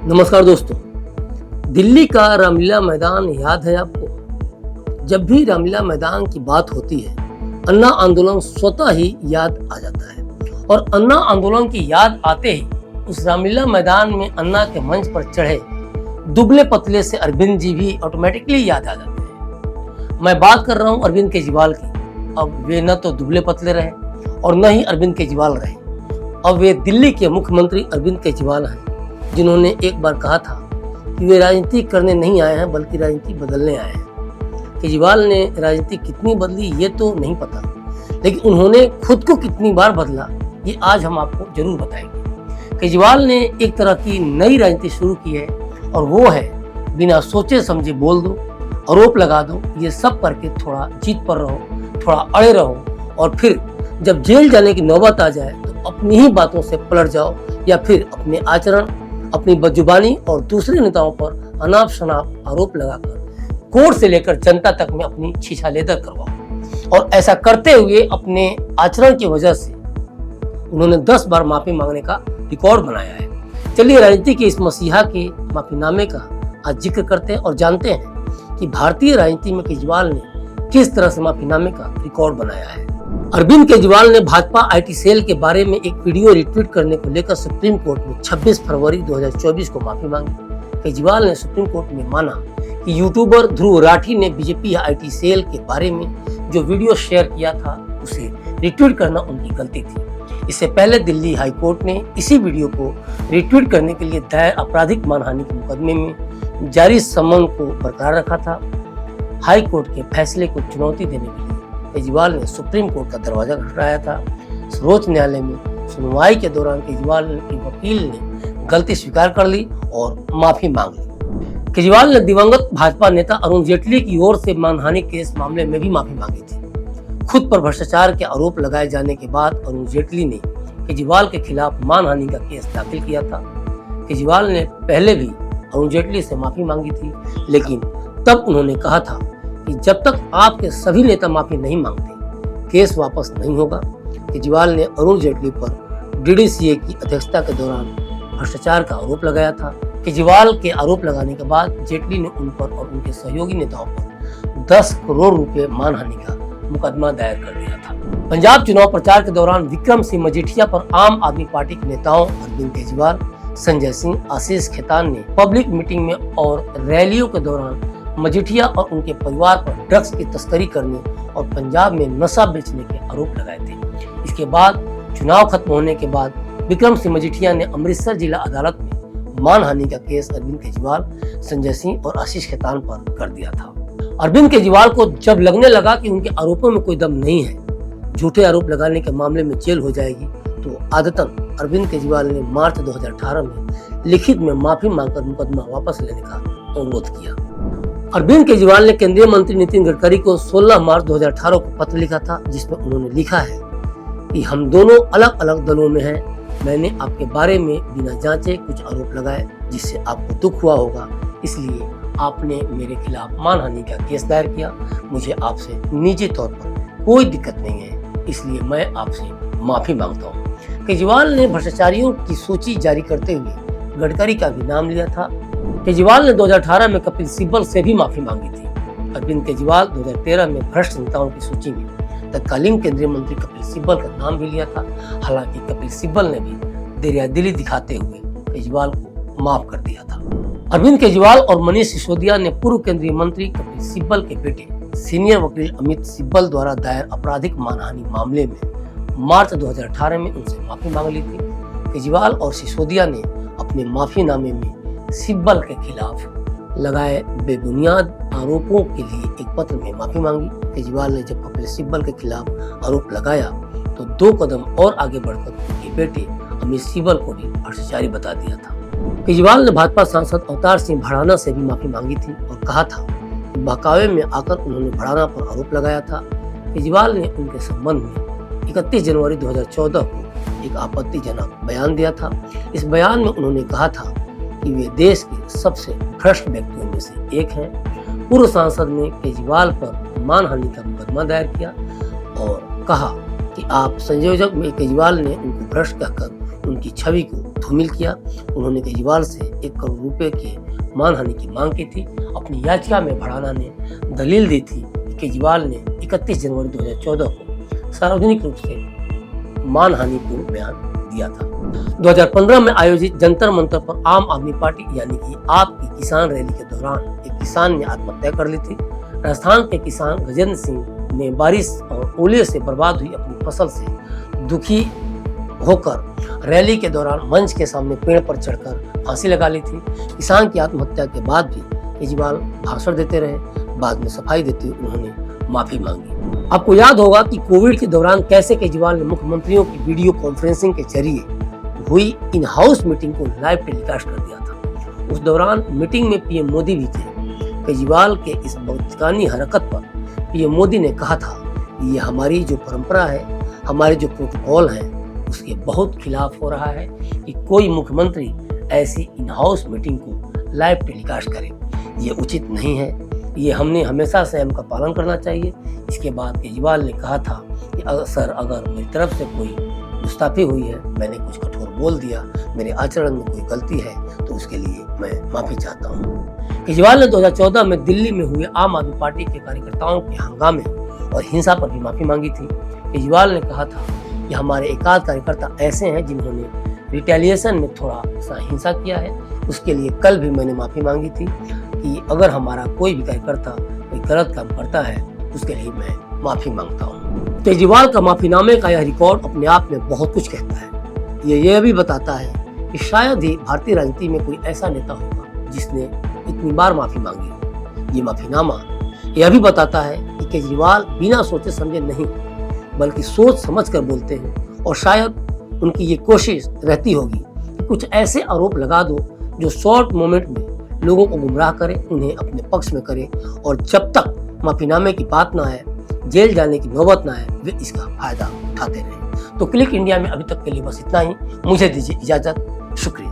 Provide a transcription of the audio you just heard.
नमस्कार दोस्तों। दिल्ली का रामलीला मैदान याद है आपको? जब भी रामलीला मैदान की बात होती है, अन्ना आंदोलन स्वतः ही याद आ जाता है और अन्ना आंदोलन की याद आते ही उस रामलीला मैदान में अन्ना के मंच पर चढ़े दुबले पतले से अरविंद जी भी ऑटोमेटिकली याद आ जाते हैं। मैं बात कर रहा हूँ अरविंद केजरीवाल की। अब वे न तो दुबले पतले रहे और न ही अरविंद केजरीवाल रहे। अब वे दिल्ली के मुख्यमंत्री अरविंद केजरीवाल हैं, जिन्होंने एक बार कहा था कि वे राजनीति करने नहीं आए हैं बल्कि राजनीति बदलने आए हैं। केजरीवाल ने राजनीति कितनी बदली ये तो नहीं पता, लेकिन उन्होंने खुद को कितनी बार बदला ये आज हम आपको जरूर बताएंगे। केजरीवाल ने एक तरह की नई राजनीति शुरू की है और वो है बिना सोचे समझे बोल दो, आरोप लगा दो, ये सब करके थोड़ा जीत पर रहो, थोड़ा अड़े रहो और फिर जब जेल जाने की नौबत आ जाए तो अपनी ही बातों से पलट जाओ या फिर अपने आचरण, अपनी बदजुबानी और दूसरे नेताओं पर अनाप शनाप आरोप लगाकर कोर्ट से लेकर जनता तक में अपनी छीछालेदर करवाओ। और ऐसा करते हुए अपने आचरण की वजह से उन्होंने 10 बार माफी मांगने का रिकॉर्ड बनाया है। चलिए राजनीति के इस मसीहा के माफीनामे का आज जिक्र करते हैं और जानते हैं कि भारतीय राजनीति में केजरीवाल ने किस तरह से माफीनामे का रिकॉर्ड बनाया है। अरविंद केजरीवाल ने भाजपा आईटी सेल के बारे में एक वीडियो रिट्वीट करने को लेकर सुप्रीम कोर्ट में 26 फरवरी 2024 को माफी मांगी। केजरीवाल ने सुप्रीम कोर्ट में माना कि यूट्यूबर ध्रुव राठी ने बीजेपी आईटी सेल के बारे में जो वीडियो शेयर किया था उसे रिट्वीट करना उनकी गलती थी। इससे पहले दिल्ली हाई कोर्ट ने इसी वीडियो को रिट्वीट करने के लिए दायर आपराधिक मानहानि के मुकदमे में जारी समन को बरकरार रखा था। हाई कोर्ट के फैसले को चुनौती देने के लिए केजरीवाल ने सुप्रीम कोर्ट का दरवाजा खटखटाया था। सर्वोच्च न्यायालय में सुनवाई के दौरान केजरीवाल के वकील ने गलती स्वीकार कर ली और माफी मांग ली। केजरीवाल ने दिवंगत भाजपा नेता अरुण जेटली की ओर से मानहानि केस मामले में भी माफी मांगी थी। खुद पर भ्रष्टाचार के आरोप लगाए जाने के बाद अरुण जेटली ने केजरीवाल के खिलाफ मानहानि का केस दाखिल किया था। केजरीवाल ने पहले भी अरुण जेटली से माफी मांगी थी, लेकिन तब उन्होंने कहा था कि जब तक आपके सभी नेता माफी नहीं मांगते, केस वापस नहीं होगा। केजरीवाल ने अरुण जेटली पर डीडीसीए की अध्यक्षता के दौरान भ्रष्टाचार का आरोप लगाया था। केजरीवाल के आरोप लगाने के बाद जेटली ने उन पर और उनके सहयोगी नेताओं पर 10 करोड़ रुपए मानहानि का मुकदमा दायर कर दिया था। पंजाब चुनाव प्रचार के दौरान विक्रम सिंह मजीठिया पर आम आदमी पार्टी के नेताओं अरविंद केजरीवाल, संजय सिंह, आशीष खेतान ने पब्लिक मीटिंग में और रैलियों के दौरान मजीठिया और उनके परिवार पर ड्रग्स की तस्करी करने और पंजाब में नशा बेचने के आरोप लगाए थे। इसके बाद चुनाव खत्म होने के बाद विक्रम सिंह मजीठिया ने अमृतसर जिला अदालत में मानहानि का केस अरविंद केजरीवाल, संजय सिंह और आशीष खेतान पर कर दिया था। अरविंद केजरीवाल को जब लगने लगा कि उनके आरोपों में कोई दम नहीं है, झूठे आरोप लगाने के मामले में जेल हो जाएगी, तो आदतन अरविंद केजरीवाल ने मार्च 2018 में लिखित में माफी मांगकर मुकदमा वापस लेने का अनुरोध किया। अरविंद केजरीवाल ने केंद्रीय मंत्री नितिन गडकरी को 16 मार्च 2018 को पत्र लिखा था, जिसमें उन्होंने लिखा है कि हम दोनों अलग अलग दलों में हैं। मैंने आपके बारे में बिना जांचे कुछ आरोप लगाए जिससे आपको दुख हुआ होगा, इसलिए आपने मेरे खिलाफ मानहानि का केस दायर किया। मुझे आपसे निजी तौर पर कोई दिक्कत नहीं है, इसलिए मैं आपसे माफी मांगता हूँ। केजरीवाल ने भ्रष्टाचारियों की सूची जारी करते हुए गडकरी का भी नाम लिया था। केजरीवाल ने 2018 में कपिल सिब्बल से भी माफी मांगी थी। अरविंद केजरीवाल 2013 में भ्रष्ट नेताओं की सूची में तत्कालीन केंद्रीय मंत्री कपिल सिब्बल का नाम भी लिया था। हालांकि कपिल सिब्बल ने भी दरियादिली दिखाते हुए केजरीवाल को माफ कर दिया था। अरविंद केजरीवाल और मनीष सिसोदिया ने पूर्व केंद्रीय मंत्री कपिल सिब्बल के बेटे सीनियर वकील अमित सिब्बल द्वारा दायर आपराधिक मानहानि मामले में मार्च 2018 में उनसे माफी मांग ली थी। केजरीवाल और सिसोदिया ने अपने माफीनामे में सिब्बल के खिलाफ लगाए बेबुनियाद आरोपों के लिए एक पत्र में माफी मांगी। केजरीवाल ने जब कपिल सिब्बल के खिलाफ आरोप लगाया तो 2 कदम और आगे बढ़कर उनके बेटे अमित सिब्बल को भी भ्रष्टाचारी बता दिया था। केजरीवाल ने भाजपा सांसद अवतार सिंह भड़ाना से भी माफी मांगी थी और कहा था कि बहकावे में आकर उन्होंने भड़ाना पर आरोप लगाया था। केजरीवाल ने उनके संबंध में 31 जनवरी 2014 को एक आपत्तिजनक बयान दिया था। इस बयान में उन्होंने कहा था कि वे देश के सबसे भ्रष्ट व्यक्तियों में से एक हैं। पूर्व सांसद ने केजरीवाल पर मानहानि का मुकदमा दायर किया और कहा कि आप संयोजक में केजरीवाल ने उनको भ्रष्ट कहकर उनकी छवि को धूमिल किया। उन्होंने केजरीवाल से 1 करोड़ रुपए के मानहानि की मांग की थी। अपनी याचिका में भड़ाना ने दलील दी थी कि केजरीवाल ने 31 जनवरी 2014 को सार्वजनिक रूप से मानहानिपूर्ण बयान दिया था। 2015 में आयोजित जंतर मंतर पर आम आदमी पार्टी यानी कि आप की किसान रैली के दौरान एक किसान ने आत्महत्या कर ली थी। राजस्थान के किसान गजेंद्र सिंह ने बारिश और ओले से बर्बाद हुई अपनी फसल से दुखी होकर रैली के दौरान मंच के सामने पेड़ पर चढ़कर फांसी लगा ली थी। किसान की आत्महत्या के बाद भी केजरीवाल भाषण देते रहे। बाद में सफाई देते हुए उन्होंने माफी मांगी। आपको याद होगा कि कोविड के दौरान कैसे केजरीवाल ने मुख्यमंत्रियों की वीडियो कॉन्फ्रेंसिंग के जरिए हुई इन हाउस मीटिंग को लाइव टेलीकास्ट कर दिया था। उस दौरान मीटिंग में पीएम मोदी भी थे। केजरीवाल के इस बदकानी हरकत पर पीएम मोदी ने कहा था कि ये हमारी जो परंपरा है, हमारे जो प्रोटोकॉल है, उसके बहुत खिलाफ हो रहा है कि कोई मुख्यमंत्री ऐसी इन हाउस मीटिंग को लाइव टेलीकास्ट करे। ये उचित नहीं है। ये हमने हमेशा संयम का पालन करना चाहिए। इसके बाद केजरीवाल ने कहा था कि सर, अगर मेरी तरफ से कोई गुस्ताखी हुई है, मैंने कुछ कठोर बोल दिया, मेरे आचरण में कोई गलती है, तो उसके लिए मैं माफी चाहता हूँ। केजरीवाल ने 2014 में दिल्ली में हुए आम आदमी पार्टी के कार्यकर्ताओं के हंगामे और हिंसा पर भी माफी मांगी थी। केजरीवाल ने कहा था कि हमारे एकाध कार्यकर्ता ऐसे हैं जिन्होंने रिटेलिएशन में थोड़ा सा हिंसा किया है। उसके लिए कल भी मैंने माफी मांगी थी कि अगर हमारा कोई भी कार्यकर्ता कोई गलत काम करता है, उसके लिए मैं माफी मांगता हूँ। केजरीवाल का माफीनामे का यह रिकॉर्ड अपने आप में बहुत कुछ कहता है। यह भी बताता है कि शायद ही भारतीय राजनीति में कोई ऐसा नेता होगा जिसने इतनी बार माफी मांगी। ये माफीनामा यह भी बताता है कि केजरीवाल बिना सोचे समझे नहीं, बल्कि सोच समझ कर बोलते हैं। और शायद उनकी ये कोशिश रहती होगी कि कुछ ऐसे आरोप लगा दो जो शॉर्ट मोमेंट में लोगों को गुमराह करे, उन्हें अपने पक्ष में करे, और जब तक माफीनामे की बात ना आए, जेल जाने की नौबत ना आए, वे इसका फायदा उठाते रहे। तो क्लिक इंडिया में अभी तक के लिए बस इतना ही। मुझे दीजिए इजाजत। शुक्रिया।